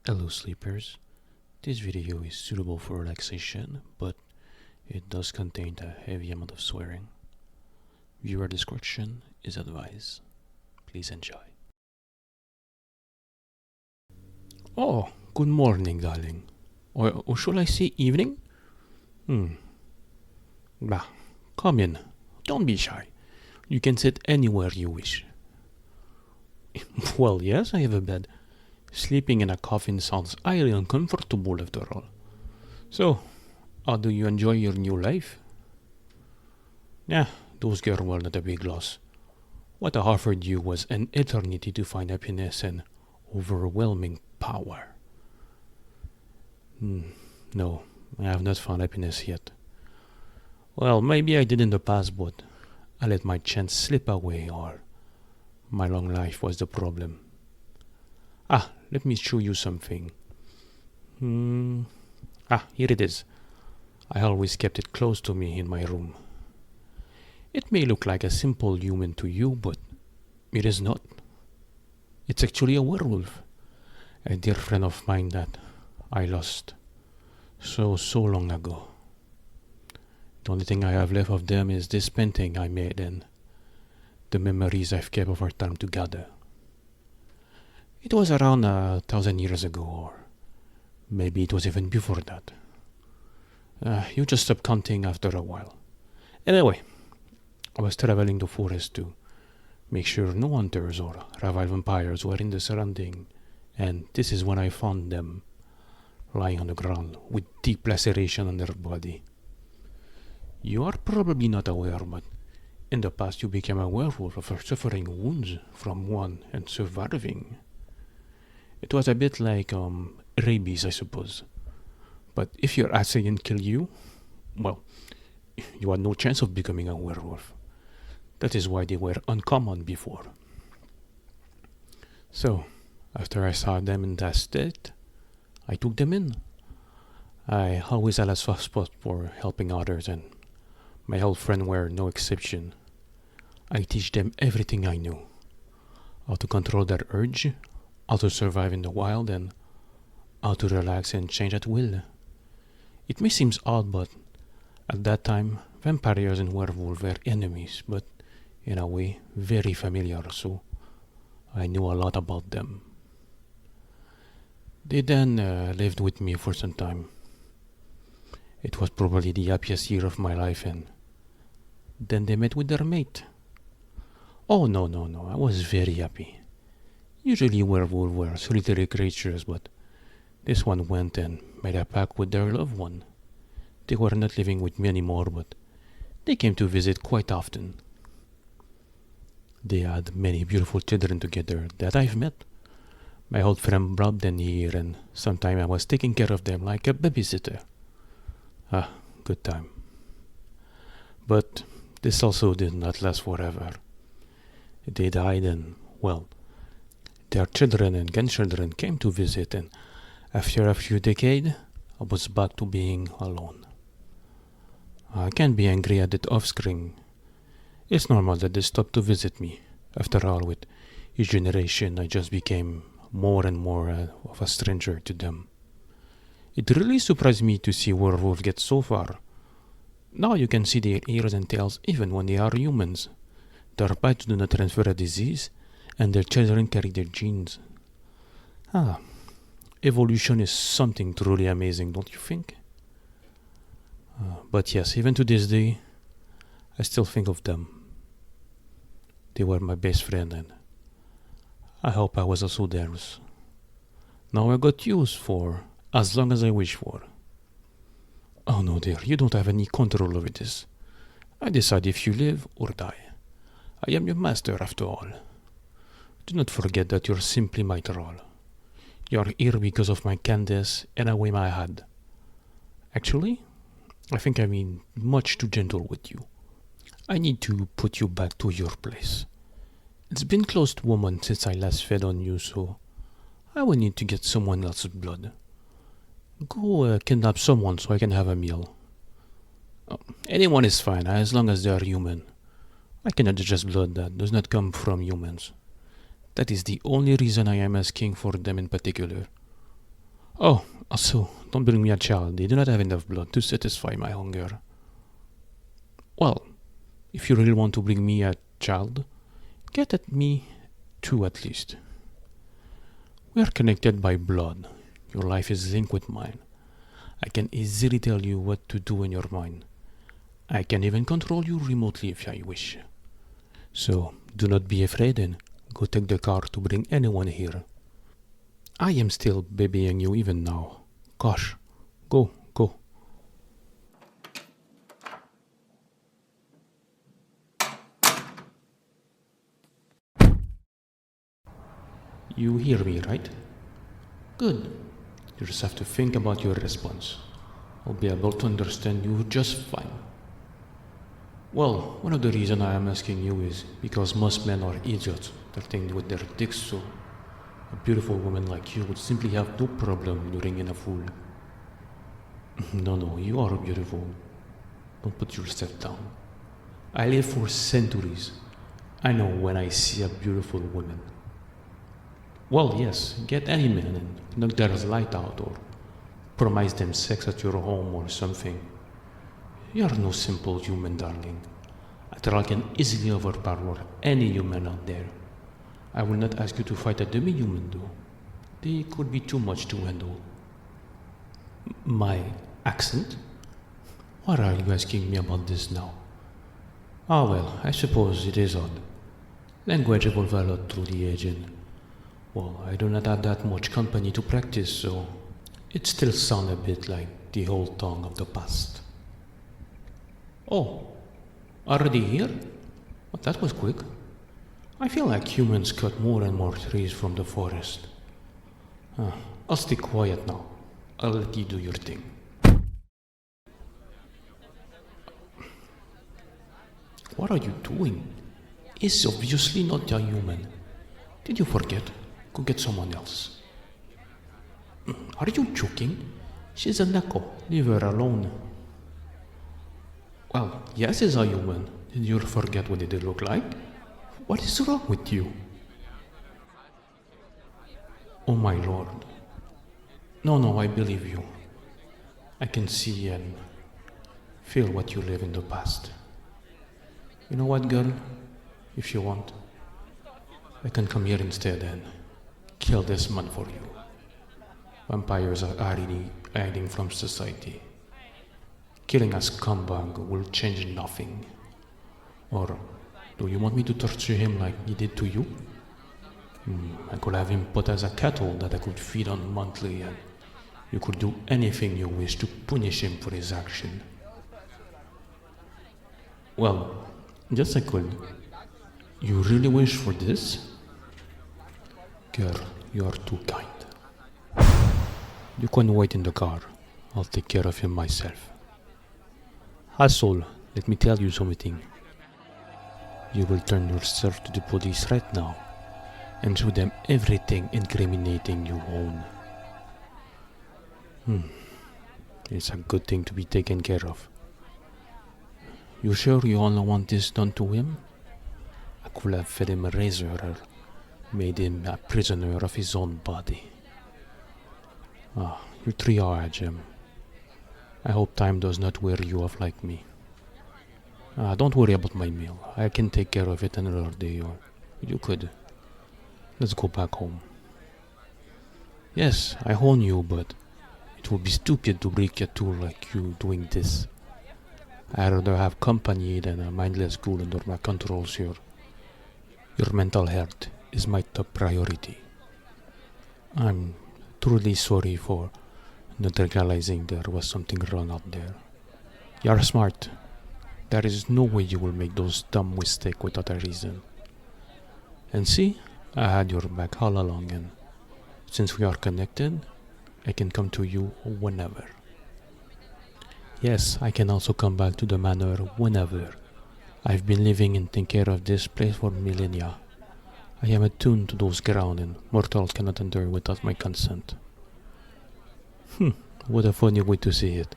Hello sleepers, this video is suitable for relaxation, but it does contain a heavy amount of swearing. Viewer discretion is advised. Please enjoy. Oh, good morning, darling. Or should I say evening? Bah, come in. Don't be shy. You can sit anywhere you wish. Well, yes, I have a bed. Sleeping in a coffin sounds highly uncomfortable after all. So, how do you enjoy your new life? Yeah, those girls were not a big loss. What I offered you was an eternity to find happiness and overwhelming power. No, I have not found happiness yet. Well, maybe I did in the past, but I let my chance slip away, or my long life was the problem. Let me show you something. Here it is. I always kept it close to me in my room. It may look like a simple human to you, but it is not. It's actually a werewolf. A dear friend of mine that I lost so long ago. The only thing I have left of them is this painting I made and the memories I've kept of our time together. It was around 1,000 years ago, or maybe it was even before that. You just stop counting after a while. Anyway, I was traveling the forest to make sure no hunters or rival vampires were in the surrounding, and this is when I found them lying on the ground with deep laceration on their body. You are probably not aware, but in the past you became a werewolf after suffering wounds from one and surviving. It was a bit like rabies, I suppose. But if your assailant killed you, well, you had no chance of becoming a werewolf. That is why they were uncommon before. So, after I saw them in that state, I took them in. I always had a soft spot for helping others, and my old friends were no exception. I teach them everything I knew. How to control their urge, how to survive in the wild, and how to relax and change at will. It may seem odd, but at that time, vampires and werewolves were enemies, but in a way, very familiar, so I knew a lot about them. They then lived with me for some time. It was probably the happiest year of my life, and then they met with their mate. Oh, no, I was very happy. Usually werewolves were solitary creatures, but this one went and made a pact with their loved one. They were not living with me anymore, but they came to visit quite often. They had many beautiful children together that I've met. My old friend brought them here, and sometimes I was taking care of them like a babysitter. Good time. But this also did not last forever. They died, and, well, their children and grandchildren came to visit, and after a few decades, I was back to being alone. I can't be angry at the offspring. It's normal that they stopped to visit me. After all, with each generation, I just became more and more of a stranger to them. It really surprised me to see werewolves get so far. Now you can see their ears and tails even when they are humans. Their bites do not transfer a disease, and their children carry their genes. Evolution is something truly amazing, don't you think? But yes, even to this day, I still think of them. They were my best friend, and I hope I was also theirs. Now I got used for as long as I wish for. Oh no, dear, you don't have any control over this. I decide if you live or die. I am your master after all. Do not forget that you're simply my Thrall. You're here because of my Candace and a whim I had. Actually, I think I'm being much too gentle with you. I need to put you back to your place. It's been close to a month since I last fed on you, so I will need to get someone else's blood. Go kidnap someone so I can have a meal. Anyone is fine, as long as they are human. I cannot digest blood that does not come from humans. That is the only reason I am asking for them in particular. Oh, also, don't bring me a child. They do not have enough blood to satisfy my hunger. Well, if you really want to bring me a child, get at me two at least. We are connected by blood. Your life is linked with mine. I can easily tell you what to do in your mind. I can even control you remotely if I wish. So, do not be afraid and go take the car to bring anyone here. I am still babying you even now. Gosh, go. You hear me, right? Good. You just have to think about your response. I'll be able to understand you just fine. Well, one of the reasons I am asking you is because most men are idiots. They think with their dicks, so a beautiful woman like you would simply have no problem luring in a fool. No, you are beautiful. Don't put yourself down. I lived for centuries. I know when I see a beautiful woman. Well, yes, get any man and knock their light out or promise them sex at your home or something. You are no simple human, darling. A Thrall can easily overpower any human out there. I will not ask you to fight a demi-human though. They could be too much to handle. My accent? Why are you asking me about this now? Ah well, I suppose it is odd. Language evolves a lot through the age and, well, I do not have that much company to practice, so it still sounds a bit like the old tongue of the past. Oh, already here? Well, that was quick. I feel like humans cut more and more trees from the forest. I'll stay quiet now. I'll let you do your thing. What are you doing? He's obviously not a human. Did you forget? Go get someone else. Are you joking? She's a Neko. Leave her alone. Well, yes, he's a human. Did you forget what they look like? What is wrong with you? Oh my lord. No, I believe you. I can see and feel what you live in the past. You know what, girl? If you want, I can come here instead and kill this man for you. Vampires are already hiding from society. Killing a scumbag will change nothing. Or do you want me to torture him like he did to you? I could have him put as a cattle that I could feed on monthly, and you could do anything you wish to punish him for his action. Well, yes I could. You really wish for this? Girl, you are too kind. You can wait in the car. I'll take care of him myself. Asshole, let me tell you something. You will turn yourself to the police right now and show them everything incriminating you own. It's a good thing to be taken care of. You sure you only want this done to him? I could have fed him a razor or made him a prisoner of his own body. You're 3 hours, Jim. I hope time does not wear you off like me. Don't worry about my meal. I can take care of it another day, or you could. Let's go back home. Yes, I own you, but it would be stupid to break a tool like you doing this. I'd rather have company than a mindless ghoul under my control, sir. Your mental health is my top priority. I'm truly sorry for not realizing there was something wrong out there. You're smart. There is no way you will make those dumb mistakes without a reason. And see, I had your back all along, and since we are connected, I can come to you whenever. Yes, I can also come back to the manor whenever. I've been living and taking care of this place for millennia. I am attuned to those grounds, and mortals cannot enter without my consent. What a funny way to say it.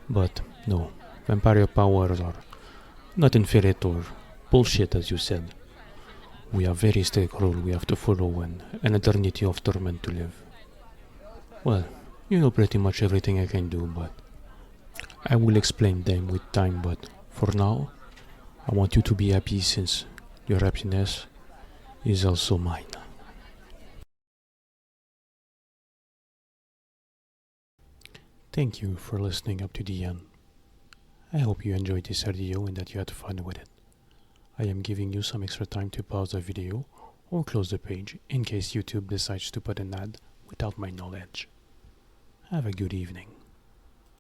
But no, vampire powers are not infinite or bullshit, as you said. We have very strict rules we have to follow and an eternity of torment to live. Well, You know pretty much everything I can do, but I will explain them with time. But for now, I want you to be happy since your happiness is also mine. Thank you for listening up to the end. I hope you enjoyed this video and that you had fun with it. I am giving you some extra time to pause the video or close the page in case YouTube decides to put an ad without my knowledge. Have a good evening.